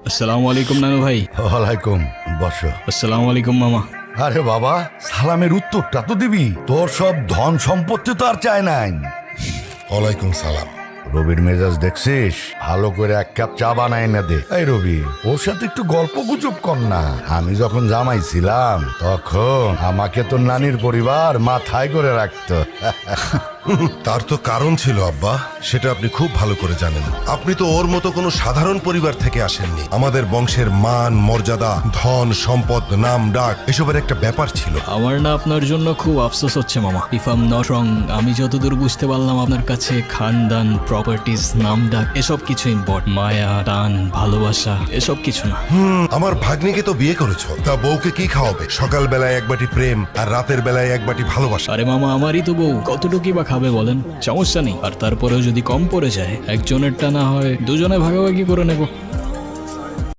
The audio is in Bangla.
আসসালামু আলাইকুম নানু ভাই। ওয়ালাইকুম। বসো। আসসালামু আলাইকুম মামা। আরে বাবা, সালামের উত্তরটা তো দিবি। তোর সব ধন সম্পত্তি তো আর চায় নাই। ওয়ালাইকুম সালাম। রবির মেজাজ দেখছিস? ভালো করে এক কাপ চা বানায় না দে। এই রবি, ওর সাথে একটু গল্প গুজব কর না। আমি যখন জামাই ছিলাম তখন আমাকে তোর নানির পরিবার মাথায় করে রাখতো। তার তো কারণ ছিল আব্বা, সেটা আপনি খুব ভালো করে জানেন। আপনি তো ওর মতো কোনো সাধারণ পরিবার থেকে আসেননি। আমাদের বংশের মান মর্যাদা, ধন সম্পদ, নাম ডাক এসবের একটা ব্যাপার ছিল। আমার না আপনার জন্য খুব আফসোস হচ্ছে মামা। If I am not wrong, আমি যতদূর বুঝতে পারলাম আপনার কাছে খানদান, প্রপার্টিজ, নাম ডাক এসব কিছু ইম্পর্টেন্ট। মায়া, টান, ভালোবাসা এসব কিছু না। আমার ভাগ্নিকে তো বিয়ে করেছো, তা বউকে কি খাওয়াবে? সকাল বেলায় এক বাটি প্রেম আর রাতের বেলায় এক বাটি ভালোবাসা। আরে মামা, আমারই তো বউ, কতটুকুই বা খাবে বলেন? সমস্যা নেই। আর তারপরেও যদি কম পড়ে যায়, একজনেরটা না হয় দুজনে ভাগাভাগি করে নেব।